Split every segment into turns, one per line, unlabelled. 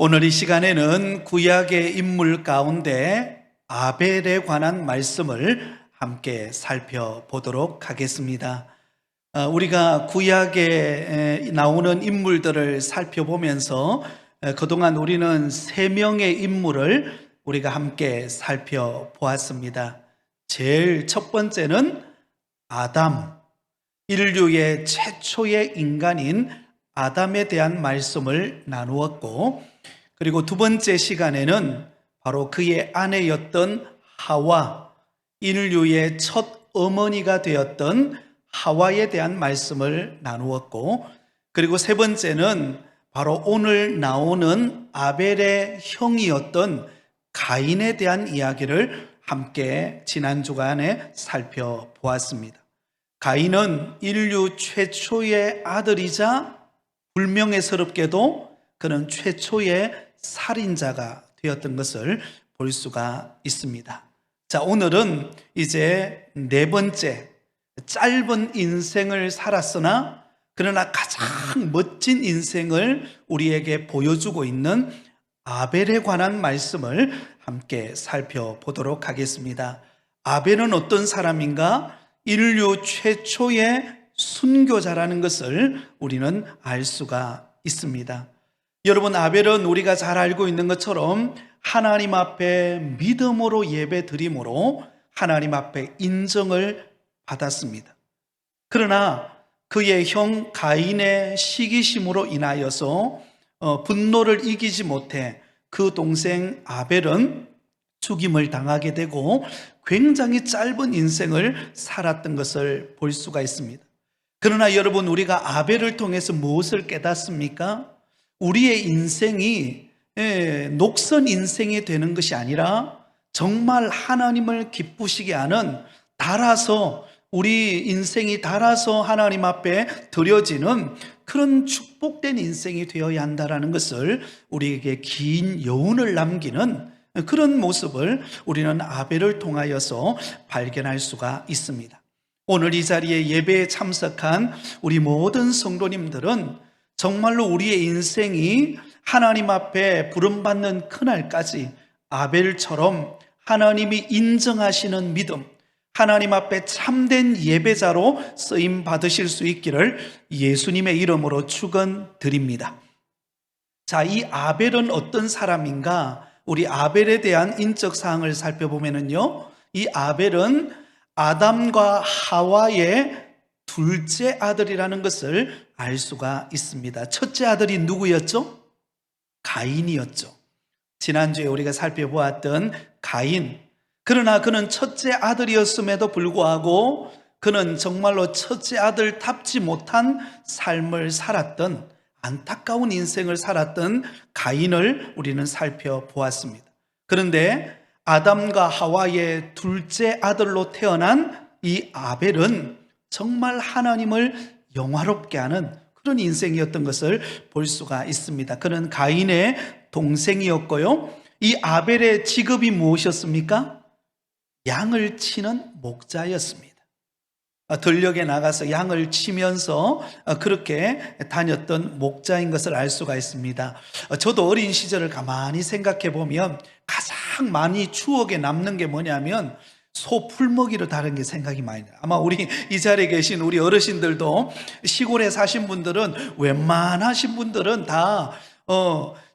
오늘 이 시간에는 구약의 인물 가운데 아벨에 관한 말씀을 함께 살펴보도록 하겠습니다. 우리가 구약에 나오는 인물들을 살펴보면서 그동안 우리는 세 명의 인물을 우리가 함께 살펴보았습니다. 제일 첫 번째는 아담, 인류의 최초의 인간인 아담에 대한 말씀을 나누었고, 그리고 두 번째 시간에는 바로 그의 아내였던 하와, 인류의 첫 어머니가 되었던 하와에 대한 말씀을 나누었고, 그리고 세 번째는 바로 오늘 나오는 아벨의 형이었던 가인에 대한 이야기를 함께 지난 주간에 살펴보았습니다. 가인은 인류 최초의 아들이자 불명예스럽게도 그는 최초의 살인자가 되었던 것을 볼 수가 있습니다. 자, 오늘은 이제 네 번째, 짧은 인생을 살았으나 그러나 가장 멋진 인생을 우리에게 보여주고 있는 아벨에 관한 말씀을 함께 살펴보도록 하겠습니다. 아벨은 어떤 사람인가? 인류 최초의 순교자라는 것을 우리는 알 수가 있습니다. 여러분, 아벨은 우리가 잘 알고 있는 것처럼 하나님 앞에 믿음으로 예배 드림으로 하나님 앞에 인정을 받았습니다. 그러나 그의 형 가인의 시기심으로 인하여서 분노를 이기지 못해 그 동생 아벨은 죽임을 당하게 되고 굉장히 짧은 인생을 살았던 것을 볼 수가 있습니다. 그러나 여러분, 우리가 아벨을 통해서 무엇을 깨닫습니까? 우리의 인생이 녹슨 인생이 되는 것이 아니라 정말 하나님을 기쁘시게 하는, 달아서 우리 인생이 달아서 하나님 앞에 드려지는 그런 축복된 인생이 되어야 한다는 것을, 우리에게 긴 여운을 남기는 그런 모습을 우리는 아벨을 통하여서 발견할 수가 있습니다. 오늘 이 자리에 예배에 참석한 우리 모든 성도님들은 정말로 우리의 인생이 하나님 앞에 부름받는 그날까지 아벨처럼 하나님이 인정하시는 믿음, 하나님 앞에 참된 예배자로 쓰임 받으실 수 있기를 예수님의 이름으로 축원드립니다. 자, 이 아벨은 어떤 사람인가? 우리 아벨에 대한 인적 사항을 살펴보면요, 이 아벨은 아담과 하와의 둘째 아들이라는 것을 알 수가 있습니다. 첫째 아들이 누구였죠? 가인이었죠. 지난주에 우리가 살펴보았던 가인, 그러나 그는 첫째 아들이었음에도 불구하고 그는 정말로 첫째 아들답지 못한 삶을 살았던, 안타까운 인생을 살았던 가인을 우리는 살펴보았습니다. 그런데 아담과 하와의 둘째 아들로 태어난 이 아벨은 정말 하나님을 영화롭게 하는 그런 인생이었던 것을 볼 수가 있습니다. 그는 가인의 동생이었고요, 이 아벨의 직업이 무엇이었습니까? 양을 치는 목자였습니다. 들녘에 나가서 양을 치면서 그렇게 다녔던 목자인 것을 알 수가 있습니다. 저도 어린 시절을 가만히 생각해 보면 가장 많이 추억에 남는 게 뭐냐면 소 풀먹이로 다른 게 생각이 많이 나요. 아마 우리 이 자리에 계신 우리 어르신들도, 시골에 사신 분들은, 웬만하신 분들은 다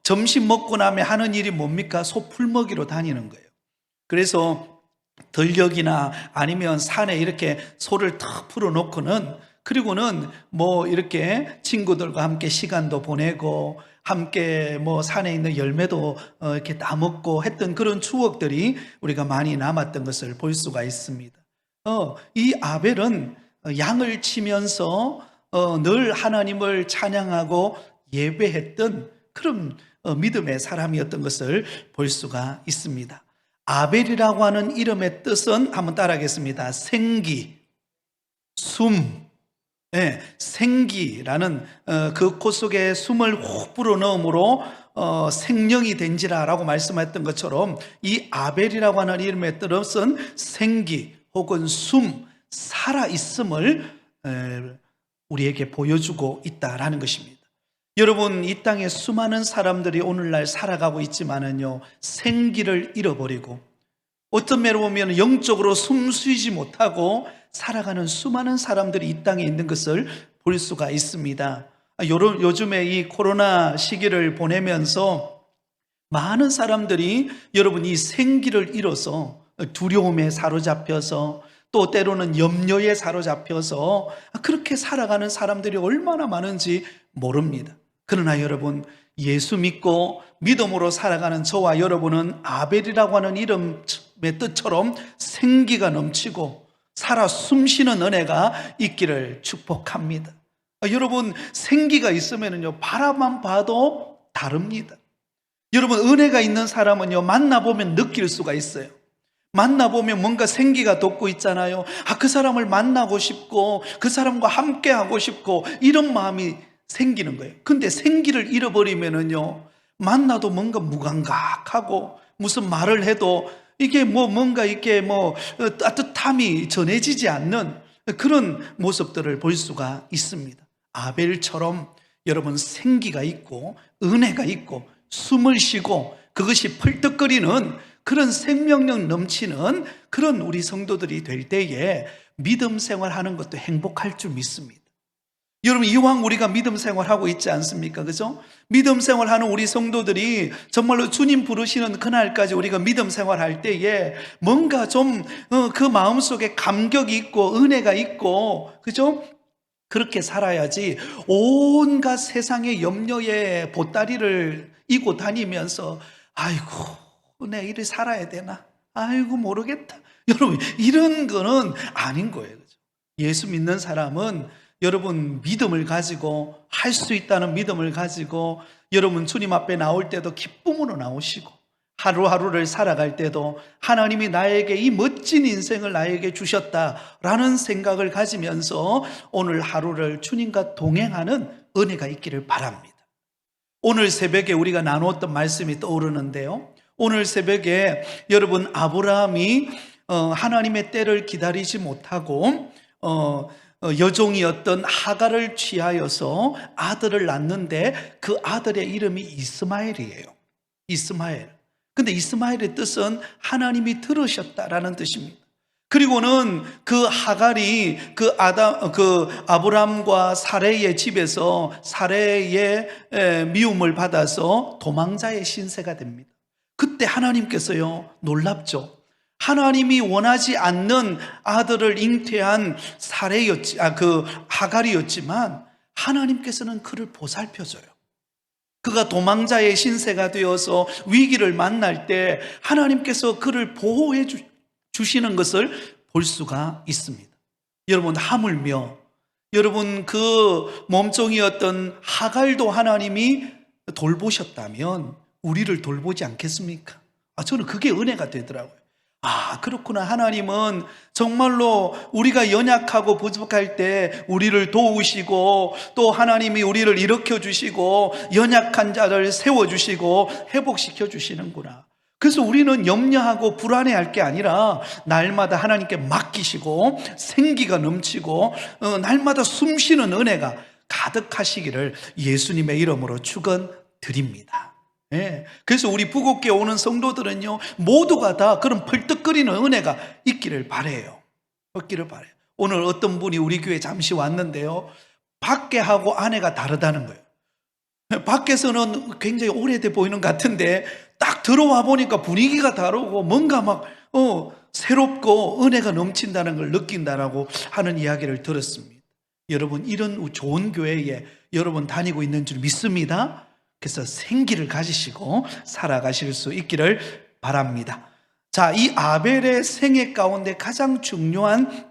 점심 먹고 나면 하는 일이 뭡니까? 소 풀먹이로 다니는 거예요. 그래서 들녘이나 아니면 산에 이렇게 소를 탁 풀어놓고는, 그리고는 뭐 이렇게 친구들과 함께 시간도 보내고 함께 뭐 산에 있는 열매도 이렇게 따먹고 했던 그런 추억들이 우리가 많이 남았던 것을 볼 수가 있습니다. 이 아벨은 양을 치면서 늘 하나님을 찬양하고 예배했던 그런 믿음의 사람이었던 것을 볼 수가 있습니다. 아벨이라고 하는 이름의 뜻은 한번 따라하겠습니다. 생기, 숨, 생기라는 그 코 속에 숨을 훅 불어넣음으로 생명이 된지라라고 말씀했던 것처럼 이 아벨이라고 하는 이름의 뜻은 생기 혹은 숨, 살아있음을 우리에게 보여주고 있다라는 것입니다. 여러분, 이 땅에 수많은 사람들이 오늘날 살아가고 있지만은요, 생기를 잃어버리고 어떤 면으로 보면 영적으로 숨쉬지 못하고 살아가는 수많은 사람들이 이 땅에 있는 것을 볼 수가 있습니다. 요즘에 이 코로나 시기를 보내면서 많은 사람들이 여러분 이 생기를 잃어서 두려움에 사로잡혀서 또 때로는 염려에 사로잡혀서 그렇게 살아가는 사람들이 얼마나 많은지 모릅니다. 그러나 여러분, 예수 믿고 믿음으로 살아가는 저와 여러분은 아벨이라고 하는 이름의 뜻처럼 생기가 넘치고 살아 숨쉬는 은혜가 있기를 축복합니다. 여러분, 생기가 있으면요, 바라만 봐도 다릅니다. 여러분, 은혜가 있는 사람은요, 만나보면 느낄 수가 있어요. 만나보면 뭔가 생기가 돋고 있잖아요. 그 사람을 만나고 싶고 그 사람과 함께 하고 싶고 이런 마음이 생기는 거예요. 근데 생기를 잃어버리면은요, 만나도 뭔가 무감각하고 무슨 말을 해도 이게 뭔가 이게 따뜻함이 전해지지 않는 그런 모습들을 볼 수가 있습니다. 아벨처럼 여러분 생기가 있고 은혜가 있고 숨을 쉬고 그것이 펄떡거리는 그런 생명력 넘치는 그런 우리 성도들이 될 때에 믿음 생활하는 것도 행복할 줄 믿습니다. 여러분, 이왕 우리가 믿음 생활하고 있지 않습니까? 그죠? 믿음 생활하는 우리 성도들이 정말로 주님 부르시는 그날까지 우리가 믿음 생활할 때에 뭔가 좀 그 마음속에 감격이 있고 은혜가 있고, 그죠? 그렇게 살아야지 온갖 세상의 염려에 보따리를 이고 다니면서 아이고 내 이리 살아야 되나? 아이고 모르겠다. 여러분, 이런 거는 아닌 거예요. 그죠? 예수 믿는 사람은 여러분 믿음을 가지고 할 수 있다는 믿음을 가지고 여러분 주님 앞에 나올 때도 기쁨으로 나오시고 하루하루를 살아갈 때도 하나님이 나에게 이 멋진 인생을 나에게 주셨다라는 생각을 가지면서 오늘 하루를 주님과 동행하는 은혜가 있기를 바랍니다. 오늘 새벽에 우리가 나누었던 말씀이 떠오르는데요, 오늘 새벽에 여러분 아브라함이 하나님의 때를 기다리지 못하고 여종이었던 하갈을 취하여서 아들을 낳는데 그 아들의 이름이 이스마엘이에요. 이스마엘. 근데 이스마엘의 뜻은 하나님이 들으셨다라는 뜻입니다. 그리고는 그 하갈이 그 아브람과 사레의 집에서 사레의 미움을 받아서 도망자의 신세가 됩니다. 그때 하나님께서요, 놀랍죠. 하나님이 원하지 않는 아들을 잉태한 하갈이었지만 하나님께서는 그를 보살펴줘요. 그가 도망자의 신세가 되어서 위기를 만날 때 하나님께서 그를 보호해 주시는 것을 볼 수가 있습니다. 여러분, 하물며 여러분 그 몸종이었던 하갈도 하나님이 돌보셨다면 우리를 돌보지 않겠습니까? 저는 그게 은혜가 되더라고요. 그렇구나. 하나님은 정말로 우리가 연약하고 부족할 때 우리를 도우시고 또 하나님이 우리를 일으켜 주시고 연약한 자를 세워주시고 회복시켜 주시는구나. 그래서 우리는 염려하고 불안해할 게 아니라 날마다 하나님께 맡기시고 생기가 넘치고 날마다 숨쉬는 은혜가 가득하시기를 예수님의 이름으로 축원드립니다. 그래서 우리 부곡교에 오는 성도들은요, 모두가 다 그런 펄떡거리는 은혜가 있기를 바라요. 오늘 어떤 분이 우리 교회에 잠시 왔는데요, 밖에 하고 안에가 다르다는 거예요. 밖에서는 굉장히 오래돼 보이는 것 같은데 딱 들어와 보니까 분위기가 다르고 뭔가 막 새롭고 은혜가 넘친다는 걸 느낀다라고 하는 이야기를 들었습니다. 여러분, 이런 좋은 교회에 여러분 다니고 있는 줄 믿습니다. 그래서 생기를 가지시고 살아가실 수 있기를 바랍니다. 자, 이 아벨의 생애 가운데 가장 중요한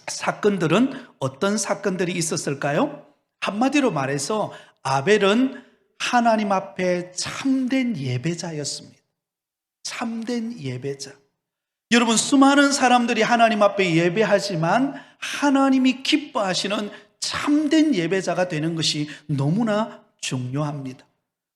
사건들은 어떤 사건들이 있었을까요? 한마디로 말해서 아벨은 하나님 앞에 참된 예배자였습니다. 참된 예배자. 여러분, 수많은 사람들이 하나님 앞에 예배하지만 하나님이 기뻐하시는 참된 예배자가 되는 것이 너무나 중요합니다.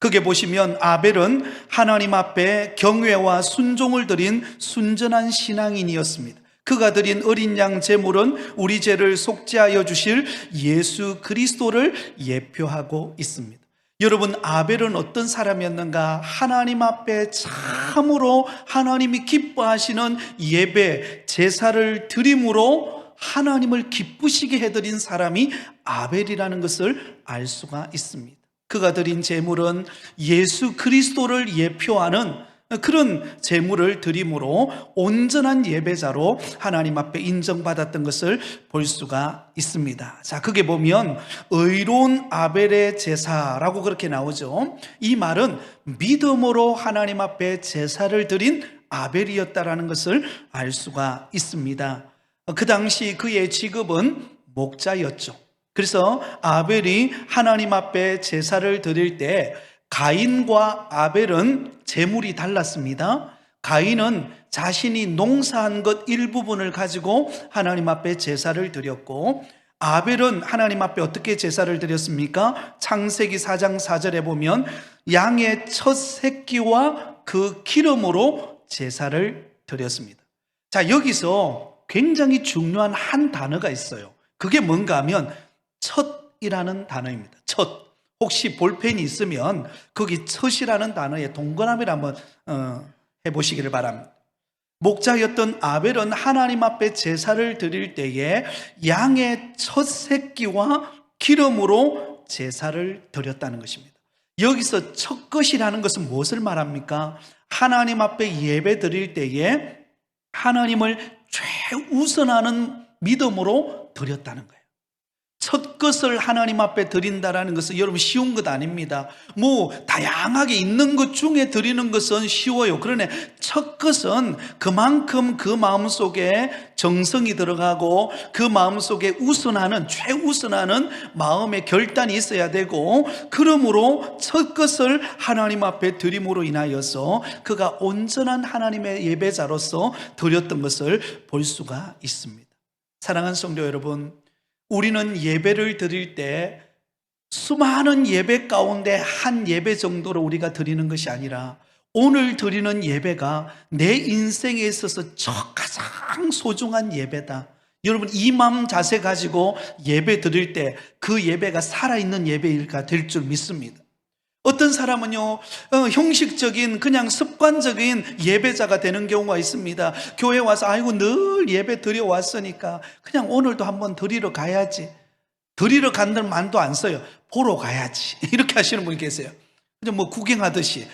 거기에 보시면 아벨은 하나님 앞에 경외와 순종을 드린 순전한 신앙인이었습니다. 그가 드린 어린 양 제물은 우리 죄를 속죄하여 주실 예수 그리스도를 예표하고 있습니다. 여러분, 아벨은 어떤 사람이었는가? 하나님 앞에 참으로 하나님이 기뻐하시는 예배, 제사를 드림으로 하나님을 기쁘시게 해드린 사람이 아벨이라는 것을 알 수가 있습니다. 그가 드린 제물은 예수 그리스도를 예표하는 그런 제물을 드림으로 온전한 예배자로 하나님 앞에 인정받았던 것을 볼 수가 있습니다. 자, 그게 보면 의로운 아벨의 제사라고 그렇게 나오죠. 이 말은 믿음으로 하나님 앞에 제사를 드린 아벨이었다라는 것을 알 수가 있습니다. 그 당시 그의 직업은 목자였죠. 그래서 아벨이 하나님 앞에 제사를 드릴 때 가인과 아벨은 제물이 달랐습니다. 가인은 자신이 농사한 것 일부분을 가지고 하나님 앞에 제사를 드렸고, 아벨은 하나님 앞에 어떻게 제사를 드렸습니까? 창세기 4장 4절에 보면 양의 첫 새끼와 그 기름으로 제사를 드렸습니다. 자, 여기서 굉장히 중요한 한 단어가 있어요. 그게 뭔가 하면 첫이라는 단어입니다. 첫. 혹시 볼펜이 있으면 거기 첫이라는 단어에 동그라미를 한번 해보시기를 바랍니다. 목자였던 아벨은 하나님 앞에 제사를 드릴 때에 양의 첫 새끼와 기름으로 제사를 드렸다는 것입니다. 여기서 첫 것이라는 것은 무엇을 말합니까? 하나님 앞에 예배 드릴 때에 하나님을 최우선하는 믿음으로 드렸다는 거예요. 첫 것을 하나님 앞에 드린다라는 것은 여러분 쉬운 것 아닙니다. 다양하게 있는 것 중에 드리는 것은 쉬워요. 그러나 첫 것은 그만큼 그 마음속에 정성이 들어가고 그 마음속에 최우선하는 마음의 결단이 있어야 되고, 그러므로 첫 것을 하나님 앞에 드림으로 인하여서 그가 온전한 하나님의 예배자로서 드렸던 것을 볼 수가 있습니다. 사랑하는 성도 여러분, 우리는 예배를 드릴 때 수많은 예배 가운데 한 예배 정도로 우리가 드리는 것이 아니라 오늘 드리는 예배가 내 인생에 있어서 가장 소중한 예배다. 여러분, 이 마음 자세 가지고 예배 드릴 때 그 예배가 살아있는 예배가 될 줄 믿습니다. 어떤 사람은요, 형식적인 그냥 습관적인 예배자가 되는 경우가 있습니다. 교회 와서 늘 예배 드려 왔으니까 그냥 오늘도 한번 드리러 가야지. 드리러 간다는 말도 안 써요. 보러 가야지. 이렇게 하시는 분이 계세요. 그냥 구경하듯이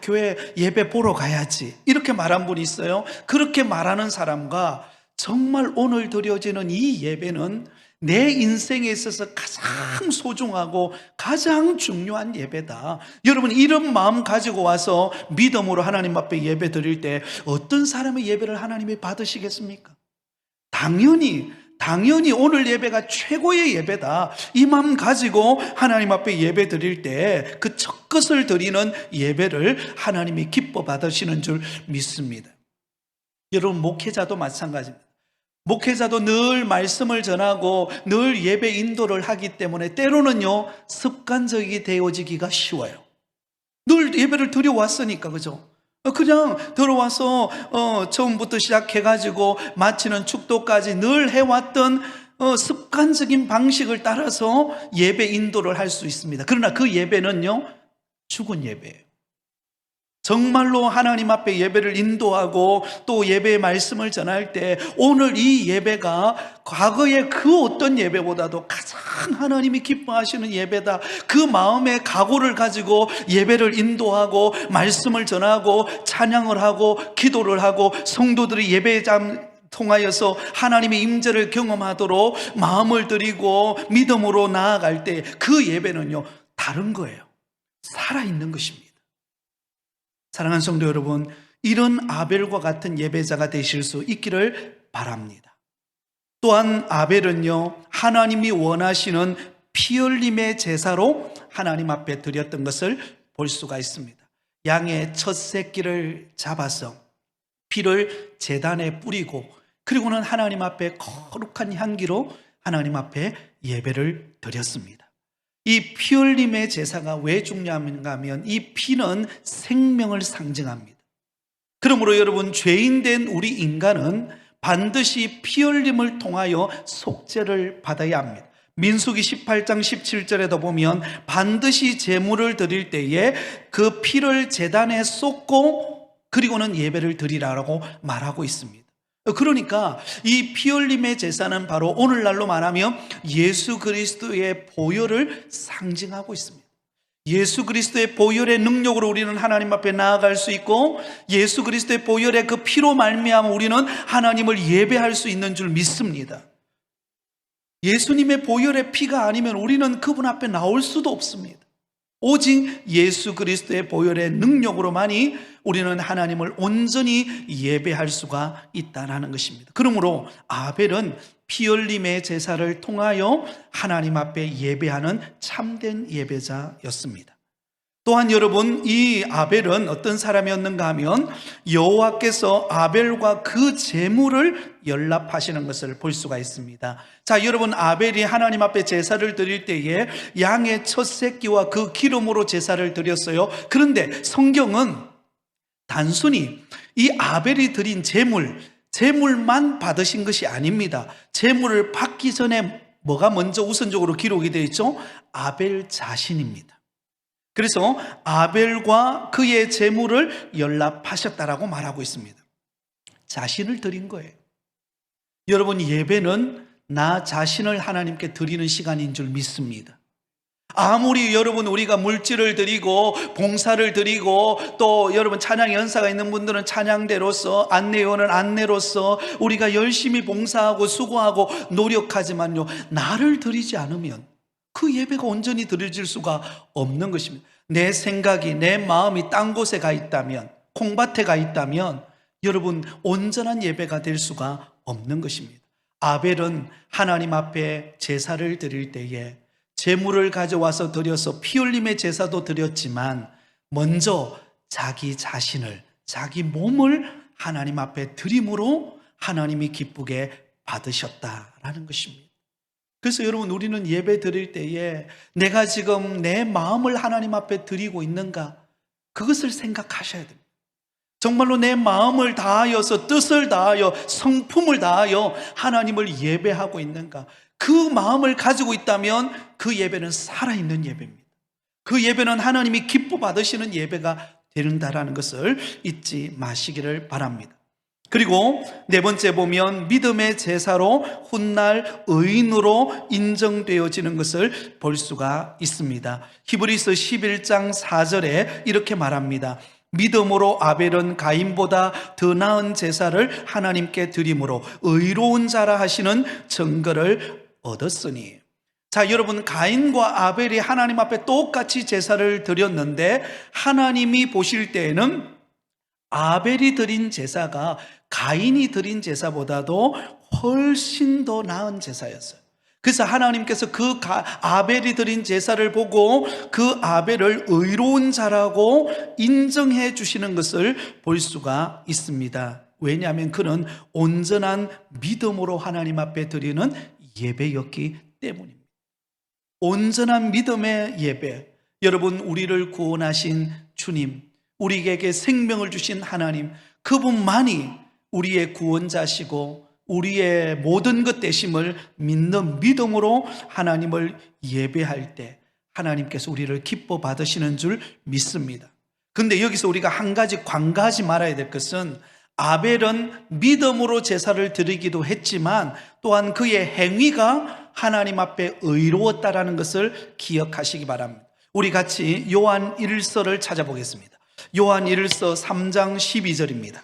교회 예배 보러 가야지. 이렇게 말한 분이 있어요. 그렇게 말하는 사람과 정말 오늘 드려지는 이 예배는 내 인생에 있어서 가장 소중하고 가장 중요한 예배다. 여러분, 이런 마음 가지고 와서 믿음으로 하나님 앞에 예배 드릴 때 어떤 사람의 예배를 하나님이 받으시겠습니까? 당연히 오늘 예배가 최고의 예배다. 이 마음 가지고 하나님 앞에 예배 드릴 때 그 첫 것을 드리는 예배를 하나님이 기뻐 받으시는 줄 믿습니다. 여러분, 목회자도 마찬가지입니다. 목회자도 늘 말씀을 전하고 늘 예배 인도를 하기 때문에 때로는요, 습관적이 되어지기가 쉬워요. 늘 예배를 드려왔으니까, 그죠? 그냥 들어와서 처음부터 시작해가지고 마치는 축도까지 늘 해왔던 습관적인 방식을 따라서 예배 인도를 할 수 있습니다. 그러나 그 예배는요, 죽은 예배예요. 정말로 하나님 앞에 예배를 인도하고 또 예배의 말씀을 전할 때 오늘 이 예배가 과거의 그 어떤 예배보다도 가장 하나님이 기뻐하시는 예배다. 그 마음의 각오를 가지고 예배를 인도하고 말씀을 전하고 찬양을 하고 기도를 하고 성도들이 예배에 통하여서 하나님의 임재를 경험하도록 마음을 드리고 믿음으로 나아갈 때 그 예배는요, 다른 거예요. 살아있는 것입니다. 사랑하는 성도 여러분, 이런 아벨과 같은 예배자가 되실 수 있기를 바랍니다. 또한 아벨은요, 하나님이 원하시는 피 흘림의 제사로 하나님 앞에 드렸던 것을 볼 수가 있습니다. 양의 첫 새끼를 잡아서 피를 제단에 뿌리고, 그리고는 하나님 앞에 거룩한 향기로 하나님 앞에 예배를 드렸습니다. 이 피 흘림의 제사가 왜 중요한가 하면 이 피는 생명을 상징합니다. 그러므로 여러분, 죄인된 우리 인간은 반드시 피 흘림을 통하여 속죄를 받아야 합니다. 민수기 18장 17절에도 보면 반드시 제물을 드릴 때에 그 피를 제단에 쏟고 그리고는 예배를 드리라고 말하고 있습니다. 그러니까 이 피 흘림의 제사는 바로 오늘날로 말하면 예수 그리스도의 보혈을 상징하고 있습니다. 예수 그리스도의 보혈의 능력으로 우리는 하나님 앞에 나아갈 수 있고, 예수 그리스도의 보혈의 그 피로 말미암아 우리는 하나님을 예배할 수 있는 줄 믿습니다. 예수님의 보혈의 피가 아니면 우리는 그분 앞에 나올 수도 없습니다. 오직 예수 그리스도의 보혈의 능력으로만이 우리는 하나님을 온전히 예배할 수가 있다는 것입니다. 그러므로 아벨은 피 흘림의 제사를 통하여 하나님 앞에 예배하는 참된 예배자였습니다. 또한 여러분, 이 아벨은 어떤 사람이었는가 하면 여호와께서 아벨과 그 제물을 연락하시는 것을 볼 수가 있습니다. 자, 여러분, 아벨이 하나님 앞에 제사를 드릴 때에 양의 첫 새끼와 그 기름으로 제사를 드렸어요. 그런데 성경은 단순히 이 아벨이 드린 제물만 받으신 것이 아닙니다. 제물을 받기 전에 뭐가 먼저 우선적으로 기록이 되어 있죠? 아벨 자신입니다. 그래서 아벨과 그의 제물을 연락하셨다라고 말하고 있습니다. 자신을 드린 거예요. 여러분, 예배는 나 자신을 하나님께 드리는 시간인 줄 믿습니다. 아무리 여러분 우리가 물질을 드리고 봉사를 드리고 또 여러분 찬양 연사가 있는 분들은 찬양대로서, 안내요원은 안내로서 우리가 열심히 봉사하고 수고하고 노력하지만요, 나를 드리지 않으면 그 예배가 온전히 드려질 수가 없는 것입니다. 내 생각이, 내 마음이 딴 곳에 가 있다면, 콩밭에 가 있다면 여러분 온전한 예배가 될 수가 없는 것입니다. 아벨은 하나님 앞에 제사를 드릴 때에 제물을 가져와서 드려서 피 흘림의 제사도 드렸지만 먼저 자기 자신을, 자기 몸을 하나님 앞에 드림으로 하나님이 기쁘게 받으셨다라는 것입니다. 그래서 여러분, 우리는 예배 드릴 때에 내가 지금 내 마음을 하나님 앞에 드리고 있는가, 그것을 생각하셔야 됩니다. 정말로 내 마음을 다하여서, 뜻을 다하여, 성품을 다하여 하나님을 예배하고 있는가, 그 마음을 가지고 있다면 그 예배는 살아있는 예배입니다. 그 예배는 하나님이 기뻐 받으시는 예배가 된다라는 것을 잊지 마시기를 바랍니다. 그리고 네 번째 보면 믿음의 제사로 훗날 의인으로 인정되어지는 것을 볼 수가 있습니다. 히브리서 11장 4절에 이렇게 말합니다. 믿음으로 아벨은 가인보다 더 나은 제사를 하나님께 드림으로 의로운 자라 하시는 증거를 얻었으니. 자, 여러분, 가인과 아벨이 하나님 앞에 똑같이 제사를 드렸는데 하나님이 보실 때에는 아벨이 드린 제사가 가인이 드린 제사보다도 훨씬 더 나은 제사였어요. 그래서 하나님께서 그 아벨이 드린 제사를 보고 그 아벨을 의로운 자라고 인정해 주시는 것을 볼 수가 있습니다. 왜냐하면 그는 온전한 믿음으로 하나님 앞에 드리는 예배였기 때문입니다. 온전한 믿음의 예배. 여러분, 우리를 구원하신 주님, 우리에게 생명을 주신 하나님, 그분만이 우리의 구원자시고 우리의 모든 것 되심을 믿는 믿음으로 하나님을 예배할 때 하나님께서 우리를 기뻐 받으시는 줄 믿습니다. 그런데 여기서 우리가 한 가지 관가하지 말아야 될 것은, 아벨은 믿음으로 제사를 드리기도 했지만 또한 그의 행위가 하나님 앞에 의로웠다라는 것을 기억하시기 바랍니다. 우리 같이 요한 1서를 찾아보겠습니다. 요한 1서 3장 12절입니다.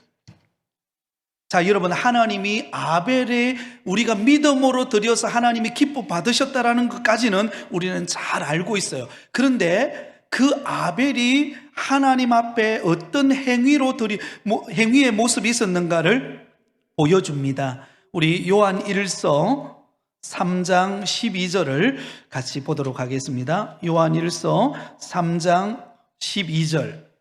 자, 여러분, 하나님이 아벨의 우리가 믿음으로 드려서 하나님이 기뻐 받으셨다라는 것까지는 우리는 잘 알고 있어요. 그런데 그 아벨이 하나님 앞에 어떤 행위의 모습이 있었는가를 보여줍니다. 우리 요한 1서 3장 12절을 같이 보도록 하겠습니다. 요한 1서 3장 12절.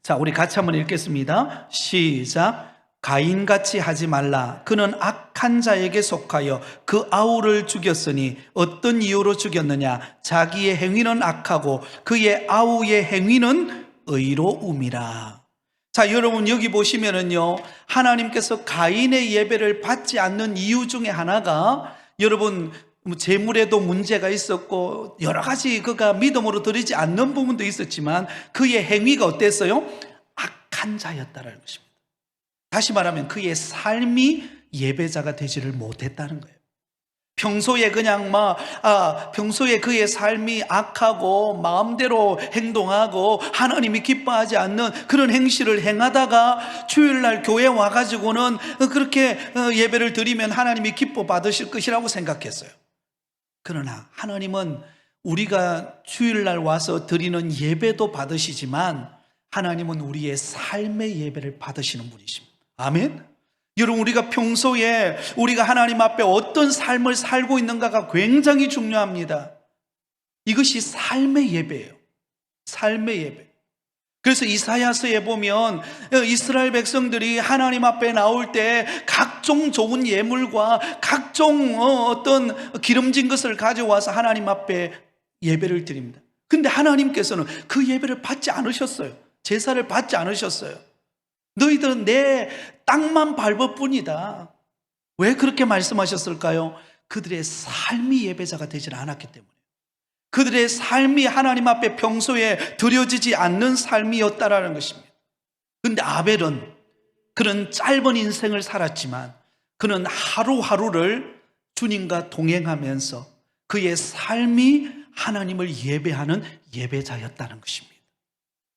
자, 우리 같이 한번 읽겠습니다. 시작. 가인같이 하지 말라. 그는 악한 자에게 속하여 그 아우를 죽였으니 어떤 이유로 죽였느냐? 자기의 행위는 악하고 그의 아우의 행위는 의로움이라. 자, 여러분, 여기 보시면은요, 하나님께서 가인의 예배를 받지 않는 이유 중에 하나가 여러분 재물에도 문제가 있었고 여러 가지 그가 믿음으로 드리지 않는 부분도 있었지만 그의 행위가 어땠어요? 악한 자였다는 것입니다. 다시 말하면 그의 삶이 예배자가 되지를 못했다는 거예요. 평소에 그냥 평소에 그의 삶이 악하고 마음대로 행동하고 하나님이 기뻐하지 않는 그런 행실을 행하다가 주일날 교회 와가지고는 그렇게 예배를 드리면 하나님이 기뻐 받으실 것이라고 생각했어요. 그러나 하나님은 우리가 주일날 와서 드리는 예배도 받으시지만 하나님은 우리의 삶의 예배를 받으시는 분이십니다. 아멘. 여러분, 우리가 평소에 우리가 하나님 앞에 어떤 삶을 살고 있는가가 굉장히 중요합니다. 이것이 삶의 예배예요. 삶의 예배. 그래서 이사야서에 보면 이스라엘 백성들이 하나님 앞에 나올 때 각종 좋은 예물과 각종 어떤 기름진 것을 가져와서 하나님 앞에 예배를 드립니다. 근데 하나님께서는 그 예배를 받지 않으셨어요. 제사를 받지 않으셨어요. 너희들은 내 땅만 밟을 뿐이다. 왜 그렇게 말씀하셨을까요? 그들의 삶이 예배자가 되질 않았기 때문에, 그들의 삶이 하나님 앞에 평소에 드려지지 않는 삶이었다라는 것입니다. 그런데 아벨은 그런 짧은 인생을 살았지만 그는 하루하루를 주님과 동행하면서 그의 삶이 하나님을 예배하는 예배자였다는 것입니다.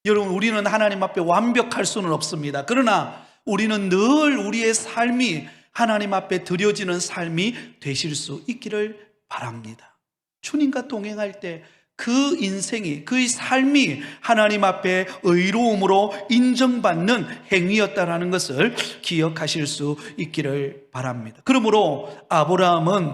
여러분, 우리는 하나님 앞에 완벽할 수는 없습니다. 그러나 우리는 늘 우리의 삶이 하나님 앞에 드려지는 삶이 되실 수 있기를 바랍니다. 주님과 동행할 때 그 인생이, 그 삶이 하나님 앞에 의로움으로 인정받는 행위였다는 것을 기억하실 수 있기를 바랍니다. 그러므로 아브라함은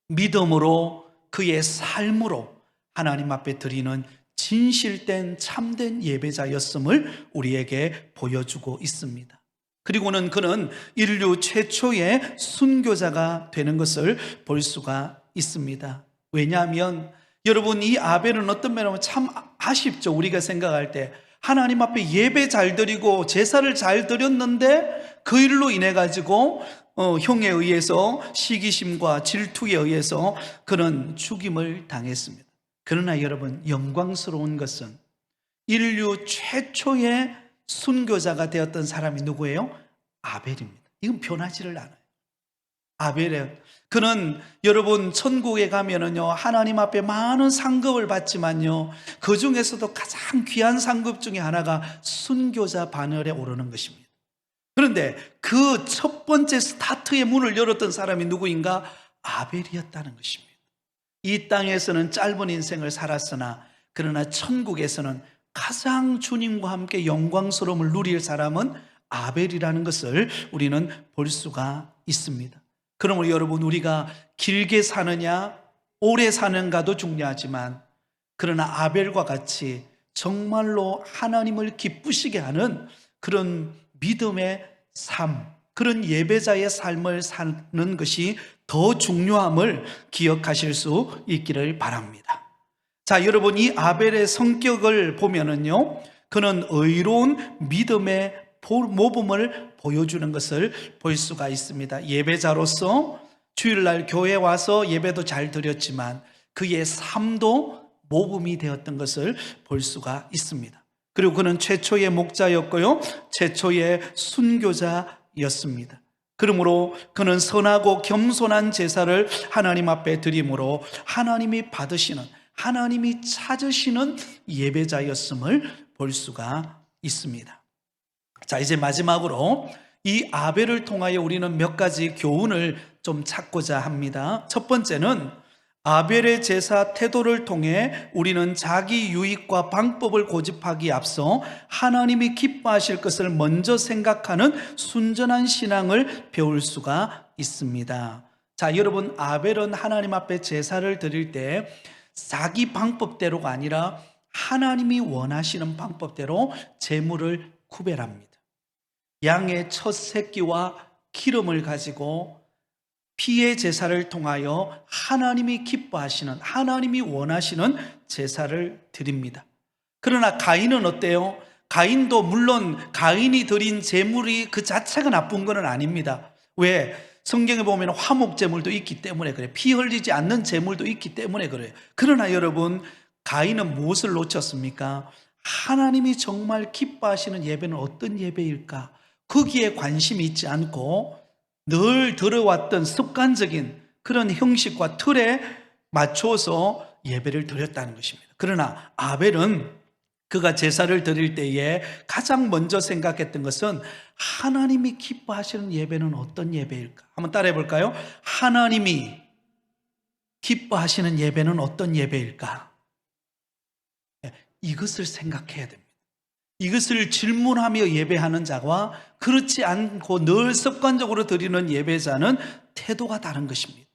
믿음으로 그의 삶으로 하나님 앞에 드리는 진실된 참된 예배자였음을 우리에게 보여주고 있습니다. 그리고는 그는 인류 최초의 순교자가 되는 것을 볼 수가 있습니다. 왜냐하면 여러분, 이 아벨은 어떤 면에는 참 아쉽죠. 우리가 생각할 때 하나님 앞에 예배 잘 드리고 제사를 잘 드렸는데 그 일로 인해 가지고 형에 의해서 시기심과 질투에 의해서 그는 죽임을 당했습니다. 그러나 여러분, 영광스러운 것은 인류 최초의 순교자가 되었던 사람이 누구예요? 아벨입니다. 이건 변하지를 않아요. 아벨은, 그는 여러분 천국에 가면은요 하나님 앞에 많은 상급을 받지만요 그 중에서도 가장 귀한 상급 중에 하나가 순교자 반열에 오르는 것입니다. 그런데 그 첫 번째 스타트의 문을 열었던 사람이 누구인가? 아벨이었다는 것입니다. 이 땅에서는 짧은 인생을 살았으나 그러나 천국에서는 가장 주님과 함께 영광스러움을 누릴 사람은 아벨이라는 것을 우리는 볼 수가 있습니다. 그러므로 여러분, 우리가 길게 사느냐 오래 사는가도 중요하지만 그러나 아벨과 같이 정말로 하나님을 기쁘시게 하는 그런 믿음의 삶, 그런 예배자의 삶을 사는 것이 더 중요함을 기억하실 수 있기를 바랍니다. 자, 여러분, 이 아벨의 성격을 보면은요 그는 의로운 믿음의 모범을 보여주는 것을 볼 수가 있습니다. 예배자로서 주일날 교회에 와서 예배도 잘 드렸지만 그의 삶도 모범이 되었던 것을 볼 수가 있습니다. 그리고 그는 최초의 목자였고요 최초의 순교자였습니다. 그러므로 그는 선하고 겸손한 제사를 하나님 앞에 드림으로 하나님이 받으시는, 하나님이 찾으시는 예배자였음을 볼 수가 있습니다. 자, 이제 마지막으로 이 아벨을 통하여 우리는 몇 가지 교훈을 좀 찾고자 합니다. 첫 번째는 아벨의 제사 태도를 통해 우리는 자기 유익과 방법을 고집하기에 앞서 하나님이 기뻐하실 것을 먼저 생각하는 순전한 신앙을 배울 수가 있습니다. 자, 여러분, 아벨은 하나님 앞에 제사를 드릴 때 자기 방법대로가 아니라 하나님이 원하시는 방법대로 제물을 구별합니다. 양의 첫 새끼와 기름을 가지고 피의 제사를 통하여 하나님이 기뻐하시는, 하나님이 원하시는 제사를 드립니다. 그러나 가인은 어때요? 가인도 물론 가인이 드린 제물이 그 자체가 나쁜 건 아닙니다. 왜? 성경에 보면 화목 제물도 있기 때문에 그래요. 피 흘리지 않는 제물도 있기 때문에 그래요. 그러나 여러분, 가인은 무엇을 놓쳤습니까? 하나님이 정말 기뻐하시는 예배는 어떤 예배일까? 거기에 관심이 있지 않고 늘 들어왔던 습관적인 그런 형식과 틀에 맞춰서 예배를 드렸다는 것입니다. 그러나 아벨은 그가 제사를 드릴 때에 가장 먼저 생각했던 것은 하나님이 기뻐하시는 예배는 어떤 예배일까? 한번 따라해 볼까요? 하나님이 기뻐하시는 예배는 어떤 예배일까? 이것을 생각해야 됩니다. 이것을 질문하며 예배하는 자와 그렇지 않고 늘 습관적으로 드리는 예배자는 태도가 다른 것입니다.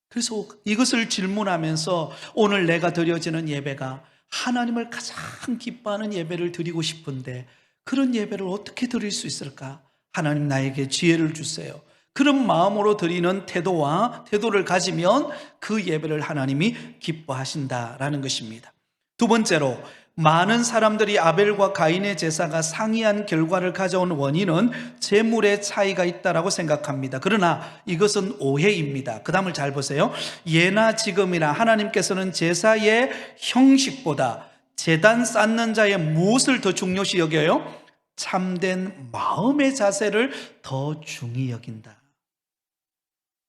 그래서 이것을 질문하면서 오늘 내가 드려지는 예배가 하나님을 가장 기뻐하는 예배를 드리고 싶은데 그런 예배를 어떻게 드릴 수 있을까? 하나님 나에게 지혜를 주세요. 그런 마음으로 드리는 태도를 가지면 그 예배를 하나님이 기뻐하신다라는 것입니다. 두 번째로, 많은 사람들이 아벨과 가인의 제사가 상이한 결과를 가져온 원인은 제물의 차이가 있다라고 생각합니다. 그러나 이것은 오해입니다. 그 다음을 잘 보세요. 예나 지금이나 하나님께서는 제사의 형식보다 제단 쌓는 자의 무엇을 더 중요시 여겨요? 참된 마음의 자세를 더 중히 여긴다.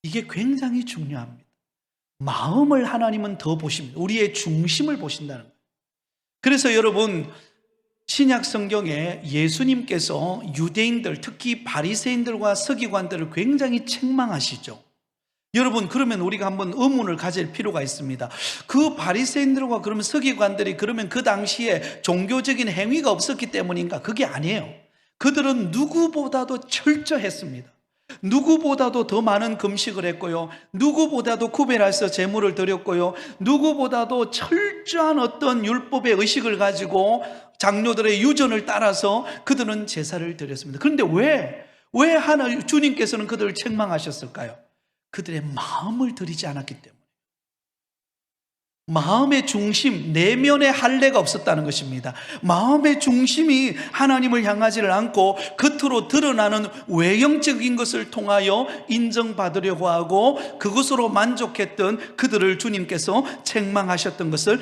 이게 굉장히 중요합니다. 마음을 하나님은 더 보십니다. 우리의 중심을 보신다는 거예요. 그래서 여러분, 신약 성경에 예수님께서 유대인들, 특히 바리새인들과 서기관들을 굉장히 책망하시죠. 여러분, 그러면 우리가 한번 의문을 가질 필요가 있습니다. 그 바리새인들과 그러면 서기관들이 그러면 그 당시에 종교적인 행위가 없었기 때문인가? 그게 아니에요. 그들은 누구보다도 철저했습니다. 누구보다도 더 많은 금식을 했고요, 누구보다도 구별해서 제물을 드렸고요, 누구보다도 철저한 어떤 율법의 의식을 가지고 장로들의 유전을 따라서 그들은 제사를 드렸습니다. 그런데 왜 주님께서는 그들을 책망하셨을까요? 그들의 마음을 드리지 않았기 때문에. 마음의 중심, 내면의 할례가 없었다는 것입니다. 마음의 중심이 하나님을 향하지를 않고 겉으로 드러나는 외형적인 것을 통하여 인정받으려고 하고 그것으로 만족했던 그들을 주님께서 책망하셨던 것을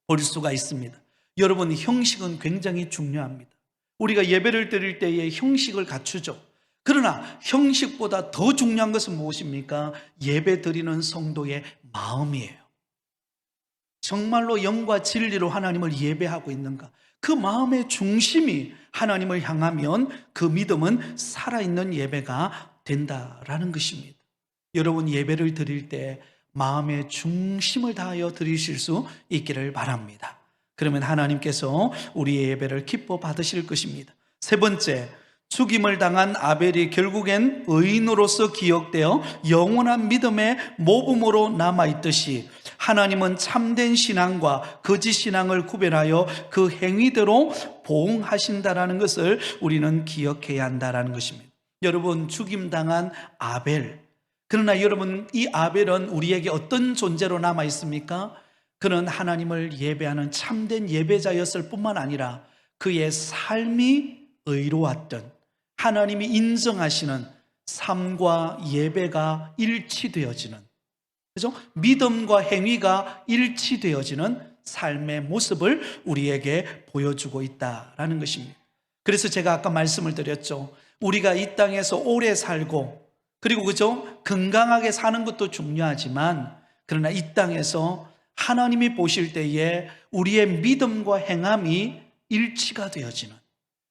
볼 수가 있습니다. 여러분, 형식은 굉장히 중요합니다. 우리가 예배를 드릴 때에 형식을 갖추죠. 그러나 형식보다 더 중요한 것은 무엇입니까? 예배 드리는 성도의 마음이에요. 정말로 영과 진리로 하나님을 예배하고 있는가? 그 마음의 중심이 하나님을 향하면 그 믿음은 살아있는 예배가 된다라는 것입니다. 여러분, 예배를 드릴 때 마음의 중심을 다하여 드리실 수 있기를 바랍니다. 그러면 하나님께서 우리의 예배를 기뻐 받으실 것입니다. 세 번째, 죽임을 당한 아벨이 결국엔 의인으로서 기억되어 영원한 믿음의 모범으로 남아있듯이 하나님은 참된 신앙과 거짓 신앙을 구별하여 그 행위대로 보응하신다라는 것을 우리는 기억해야 한다는 것입니다. 여러분, 죽임당한 아벨, 그러나 여러분, 이 아벨은 우리에게 어떤 존재로 남아있습니까? 그는 하나님을 예배하는 참된 예배자였을 뿐만 아니라 그의 삶이 의로웠던, 하나님이 인정하시는 삶과 예배가 일치되어지는, 그죠? 믿음과 행위가 일치되어지는 삶의 모습을 우리에게 보여주고 있다라는 것입니다. 그래서 제가 아까 말씀을 드렸죠. 우리가 이 땅에서 오래 살고, 그리고 그죠? 건강하게 사는 것도 중요하지만, 그러나 이 땅에서 하나님이 보실 때에 우리의 믿음과 행함이 일치가 되어지는,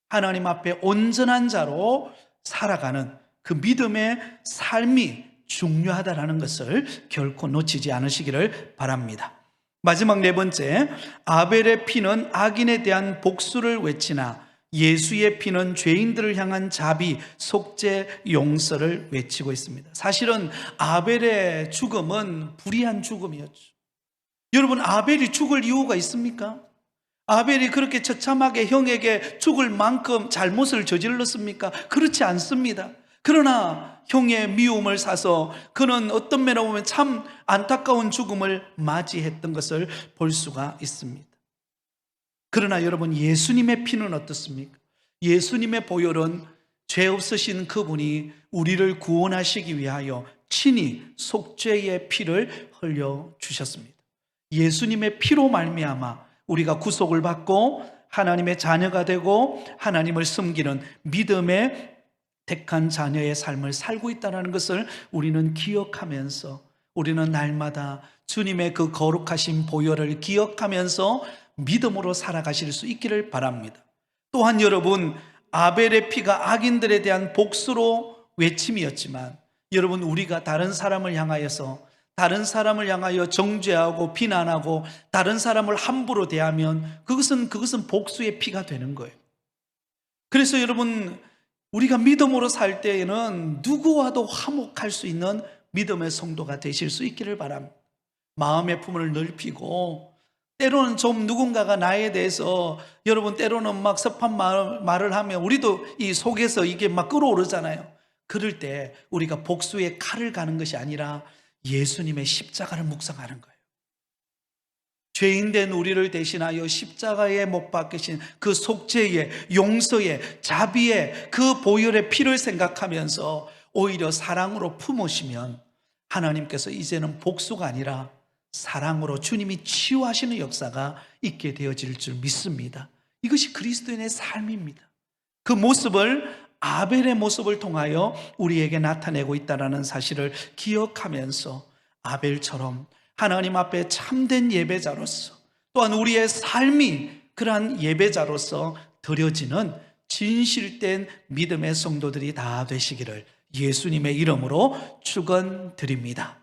하나님 앞에 온전한 자로 살아가는 그 믿음의 삶이 중요하다라는 것을 결코 놓치지 않으시기를 바랍니다. 마지막 네 번째, 아벨의 피는 악인에 대한 복수를 외치나 예수의 피는 죄인들을 향한 자비, 속죄, 용서를 외치고 있습니다. 사실은 아벨의 죽음은 불의한 죽음이었죠. 여러분, 아벨이 죽을 이유가 있습니까? 아벨이 그렇게 처참하게 형에게 죽을 만큼 잘못을 저질렀습니까? 그렇지 않습니다. 그러나 형의 미움을 사서 그는 어떤 면으로 보면 참 안타까운 죽음을 맞이했던 것을 볼 수가 있습니다. 그러나 여러분, 예수님의 피는 어떻습니까? 예수님의 보혈은 죄 없으신 그분이 우리를 구원하시기 위하여 친히 속죄의 피를 흘려주셨습니다. 예수님의 피로 말미암아 우리가 구속을 받고 하나님의 자녀가 되고 하나님을 섬기는 믿음의 택한 자녀의 삶을 살고 있다는 것을 우리는 기억하면서, 우리는 날마다 주님의 그 거룩하신 보혈을 기억하면서 믿음으로 살아가실 수 있기를 바랍니다. 또한 여러분, 아벨의 피가 악인들에 대한 복수로 외침이었지만, 여러분, 우리가 다른 사람을 향하여 정죄하고 비난하고 다른 사람을 함부로 대하면 그것은 복수의 피가 되는 거예요. 그래서 여러분, 우리가 믿음으로 살 때에는 누구와도 화목할 수 있는 믿음의 성도가 되실 수 있기를 바랍니다. 마음의 품을 넓히고, 때로는 좀 누군가가 나에 대해서, 여러분, 때로는 막 섭한 말을 하면 우리도 이 속에서 이게 막 끌어오르잖아요. 그럴 때 우리가 복수의 칼을 가는 것이 아니라 예수님의 십자가를 묵상하는 거예요. 죄인된 우리를 대신하여 십자가에 못 박히신 그 속죄의, 용서의, 자비의 그 보혈의 피를 생각하면서 오히려 사랑으로 품으시면 하나님께서 이제는 복수가 아니라 사랑으로 주님이 치유하시는 역사가 있게 되어질 줄 믿습니다. 이것이 그리스도인의 삶입니다. 그 모습을, 아벨의 모습을 통하여 우리에게 나타내고 있다는 사실을 기억하면서 아벨처럼 하나님 앞에 참된 예배자로서, 또한 우리의 삶이 그러한 예배자로서 드려지는 진실된 믿음의 성도들이 다 되시기를 예수님의 이름으로 축원드립니다.